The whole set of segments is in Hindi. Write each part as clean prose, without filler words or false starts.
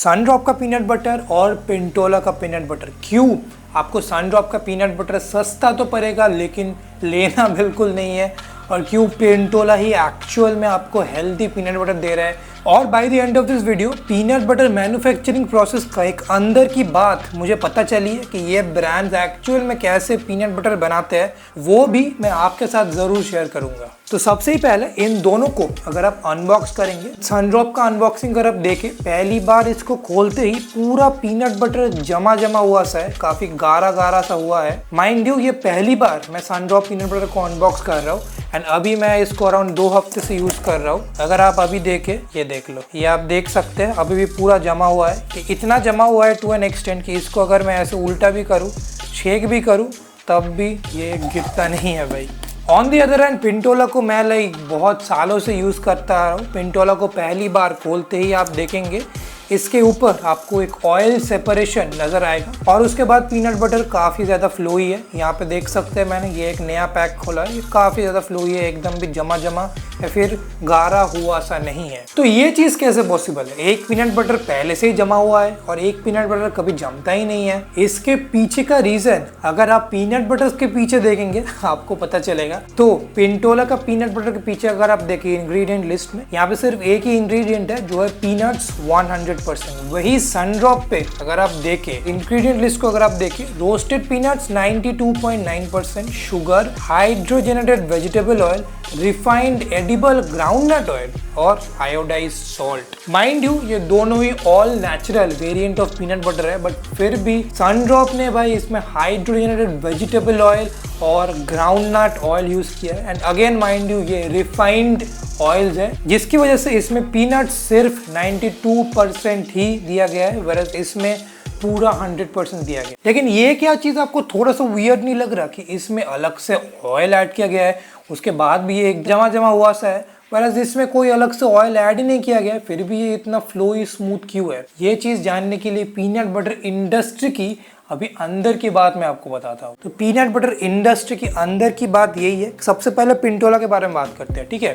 सनड्रॉप का पीनट बटर और पिंटोला का पीनट बटर। क्यों? आपको सनड्रॉप का पीनट बटर सस्ता तो पड़ेगा लेकिन लेना बिल्कुल नहीं है, और क्यों पिंटोला ही एक्चुअल में आपको हेल्दी पीनट बटर दे रहा है। और by the end of this video peanut butter manufacturing process का एक अंदर की बात मुझे पता चली है कि ये ब्रांड्स एक्चुअल में कैसे पीनट बटर बनाते हैं, वो भी मैं आपके साथ ज़रूर शेयर करूंगा। तो सबसे ही पहले इन दोनों को अगर आप अनबॉक्स करेंगे, सनड्रॉप का अनबॉक्सिंग अगर आप देखें, पहली बार इसको खोलते ही पूरा पीनट बटर जमा हुआ सा है, काफ़ी गारा सा हुआ है। माइंड यू, ये पहली बार मैं सनड्रॉप पीनट बटर को अनबॉक्स कर रहा हूँ एंड अभी मैं इसको अराउंड 2 हफ्ते से यूज़ कर रहा हूँ। अगर आप अभी देखें, ये देख लो, ये आप देख सकते हैं अभी भी पूरा जमा हुआ है, कि इतना जमा हुआ है टू एन एक्सटेंट कि इसको अगर मैं ऐसे उल्टा भी करूँ, शेक भी करूँ, तब भी ये गिरता नहीं है भाई। On the other hand Pintola को मैं बहुत सालों से यूज़ करता आ रहा हूँ। पिंटोला को पहली बार खोलते ही आप देखेंगे इसके ऊपर आपको एक ऑयल सेपरेशन नज़र आएगा, और उसके बाद पीनट बटर काफ़ी ज़्यादा फ्लोई है। यहाँ पे देख सकते हैं, मैंने ये एक नया पैक खोला है, ये काफ़ी ज़्यादा फ्लोई है, एकदम भी जमा या फिर गारा हुआ सा नहीं है। तो ये चीज़ कैसे पॉसिबल है? एक पीनट बटर पहले से ही जमा हुआ है और एक पीनट बटर कभी जमता ही नहीं है। इसके पीछे का रीज़न अगर आप पीनट बटर के पीछे देखेंगे आपको पता चलेगा। तो पिंटोला का पीनट बटर के पीछे अगर आप देखिए इंग्रेडिएंट लिस्ट में, यहाँ पे सिर्फ एक ही इंग्रेडिएंट है जो है पीनट्स 100%। वही सनड्रॉप पे अगर आप देखें इंग्रेडिएंट लिस्ट को, अगर आप देखें, roasted peanuts 92.9%, sugar, hydrogenated vegetable oil, refined edible groundnut oil और आयोडाइज्ड सॉल्ट। माइंड यू, ये दोनों ही all natural variant of peanut butter है, बट फिर भी सनड्रॉप ने भाई इसमें हाइड्रोजनेटेड वेजिटेबल ऑयल और ग्राउंडनट ऑयल यूज किया है। एंड अगेन माइंड यू, ये रिफाइंड ऑयल्स है, जिसकी वजह से इसमें पीनट सिर्फ 92% ही दिया गया है, वरस इसमें पूरा 100% दिया गया। लेकिन ये क्या चीज़ आपको थोड़ा सा वियर्ड नहीं लग रहा कि इसमें अलग से ऑयल ऐड किया गया है, उसके बाद भी ये एक जमा हुआ सा है, वरस इसमें कोई अलग से ऑयल ऐड ही नहीं किया गया है, फिर भी ये इतना फ्लोई स्मूथ क्यों है? ये चीज़ जानने के लिए पीनट बटर इंडस्ट्री की अभी अंदर की बात मैं आपको बताता हूँ। तो पीनट बटर इंडस्ट्री की अंदर की बात यही है। सबसे पहले पिंटोला के बारे में बात करते हैं, ठीक है?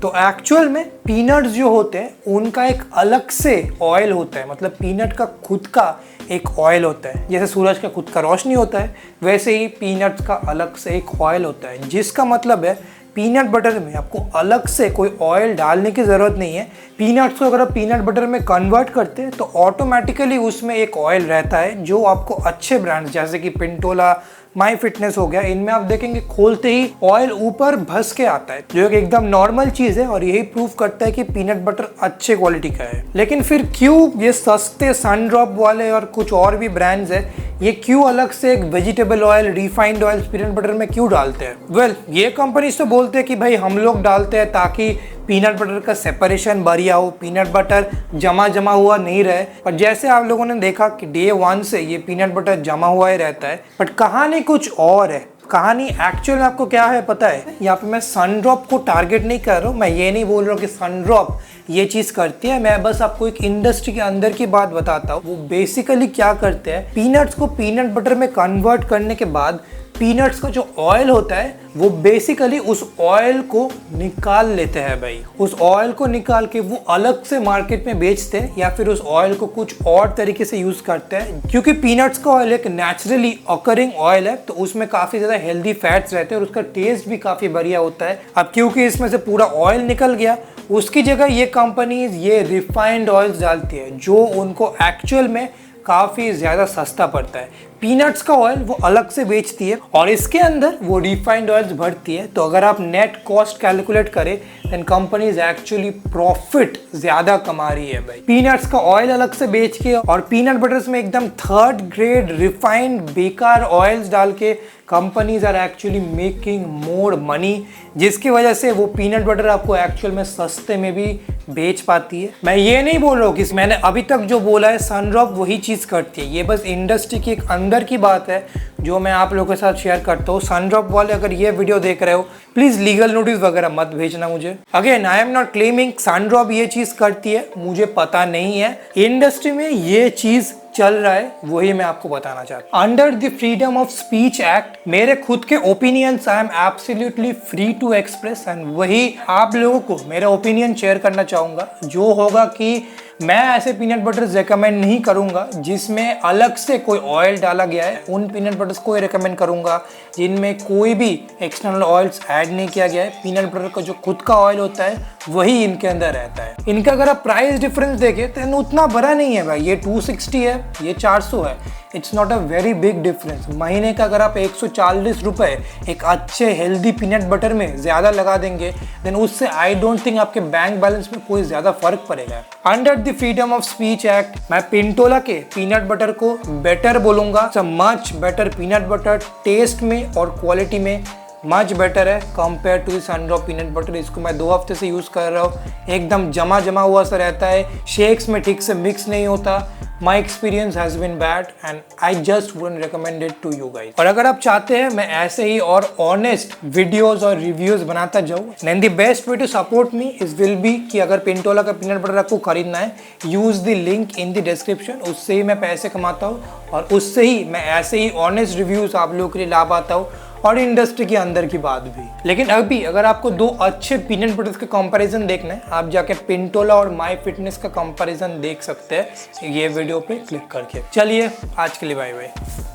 तो एक्चुअल में पीनट्स जो होते हैं उनका एक अलग से ऑयल होता है, मतलब पीनट का खुद का एक ऑयल होता है। जैसे सूरज का खुद का रोशनी होता है, वैसे ही पीनट्स का अलग से एक ऑयल होता है, जिसका मतलब है पीनट बटर में आपको अलग से कोई ऑयल डालने की ज़रूरत नहीं है। पीनट्स को अगर आप पीनट बटर में कन्वर्ट करते हैं तो ऑटोमेटिकली उसमें एक ऑयल रहता है, जो आपको अच्छे ब्रांड जैसे कि पिंटोला, माई फिटनेस हो गया, इनमें आप देखेंगे खोलते ही ऑयल ऊपर भस के आता है, जो एकदम नॉर्मल चीज़ है, और यही प्रूव करता है कि पीनट बटर अच्छे क्वालिटी का है। लेकिन फिर क्यों ये सस्ते सनड्रॉप वाले और कुछ और भी ब्रांड्स है, ये क्यों अलग से एक vegetable oil, refined oil peanut butter में क्यों डालते हैं? वेल, ये कंपनीज तो बोलते हैं कि भाई हम लोग डालते हैं ताकि पीनट बटर का सेपरेशन बढ़िया हो, पीनट बटर जमा हुआ नहीं रहे। पर जैसे आप लोगों ने देखा कि डे 1 से ये पीनट बटर जमा हुआ ही रहता है। बट कहानी कुछ और है। कहानी एक्चुअल में आपको क्या है पता है? यहाँ पे मैं सनड्रॉप को टारगेट नहीं कर रहा हूँ, मैं ये नहीं बोल रहा हूँ कि सनड्रॉप ये चीज़ करती है, मैं बस आपको एक इंडस्ट्री के अंदर की बात बताता हूँ। वो बेसिकली क्या करते हैं, पीनट्स को पीनट बटर में कन्वर्ट करने के बाद पीनट्स का जो ऑयल होता है वो बेसिकली उस ऑयल को निकाल लेते हैं भाई। उस ऑयल को निकाल के वो अलग से मार्केट में बेचते हैं, या फिर उस ऑयल को कुछ और तरीके से यूज करते हैं। क्योंकि पीनट्स का ऑयल एक नेचुरली ऑकरिंग ऑयल है, तो उसमें काफी ज्यादा हेल्दी फैट्स रहते हैं और उसका टेस्ट भी काफी बढ़िया होता है। अब क्योंकि इसमें से पूरा ऑयल निकल गया, उसकी जगह ये कंपनीज ये रिफाइंड ऑयल्स डालती है, जो उनको एक्चुअल में काफ़ी ज़्यादा सस्ता पड़ता है। पीनट्स का ऑयल वो अलग से बेचती है और इसके अंदर वो रिफाइंड ऑयल्स भरती है। तो अगर आप नेट कॉस्ट कैलकुलेट करें, देन कंपनीज एक्चुअली प्रॉफिट ज़्यादा कमा रही है भाई। पीनट्स का ऑयल अलग से बेच के और पीनट बटर्स में एकदम 3rd ग्रेड रिफाइंड बेकार ऑयल्स डाल के companies are actually making more money, जिसकी वजह से वो पीनट बटर आपको एक्चुअल में सस्ते में भी बेच पाती है। मैं ये नहीं बोल रहा हूँ कि मैंने अभी तक जो बोला है सनड्रॉप वही चीज़ करती है, ये बस इंडस्ट्री की एक अंदर की बात है जो मैं आप लोगों के साथ शेयर करता हूँ। सनड्रॉप वाले अगर ये वीडियो देख रहे हो, प्लीज़ लीगल नोटिस वगैरह मत भेजना मुझे। Again I am not claiming Sundrop ये चीज़ करती है, मुझे पता नहीं है। इंडस्ट्री में ये चीज़ चल रहा है, वही मैं आपको बताना चाहता हूँ। Under the freedom of speech act मेरे खुद के opinions I am absolutely free to express, and वही आप लोगों को मेरा ओपिनियन शेयर करना चाहूँगा, जो होगा कि मैं ऐसे पीनट बटर रिकमेंड नहीं करूंगा जिसमें अलग से कोई ऑयल डाला गया है। उन पीनट बटर्स को रिकमेंड करूंगा जिनमें कोई भी एक्सटर्नल ऑयल्स ऐड नहीं किया गया है। पीनट बटर का जो खुद का ऑयल होता है वही इनके अंदर रहता है। इनका अगर आप प्राइस डिफरेंस देखें तो उतना बड़ा नहीं है भाई, ये 260 है, ये 400 है। It's not a very big difference. महीने का अगर आप 140 रुपए एक अच्छे हेल्दी पीनट बटर में ज़्यादा लगा देंगे देन उससे आई डोंट थिंक आपके बैंक बैलेंस में कोई ज़्यादा फर्क पड़ेगा। Under the freedom of speech act मैं पिंटोला के पीनट बटर को बेटर बोलूँगा। Much better peanut butter, taste में और क्वालिटी में मच बेटर है compare to Sundrop peanut butter. इसको मैं 2 हफ्ते से यूज़ कर रहा हूँ, एकदम जमा हुआ सा रहता है, शेक्स में ठीक से मिक्स नहीं होता। My experience has been bad and I just wouldn't recommend it to you guys. और अगर आप चाहते हैं मैं ऐसे ही और ऑनेस्ट वीडियोस और रिव्यूज बनाता जाऊँ, and the best way to support me is will be कि अगर पिंटोला का पीनट बटर आपको खरीदना है, use the link in the description. उससे ही मैं पैसे कमाता हूँ और उससे ही मैं ऐसे ही ऑनेस्ट रिव्यूज आप लोगों के लिए ला पाता हूँ और इंडस्ट्री के अंदर की बात भी। लेकिन अभी अगर आपको 2 अच्छे पीनट बटर्स का कंपैरिजन देखना है, आप जाके पिंटोला और माई फिटनेस का कंपैरिजन देख सकते हैं ये वीडियो पे क्लिक करके। चलिए आज के लिए बाय बाय।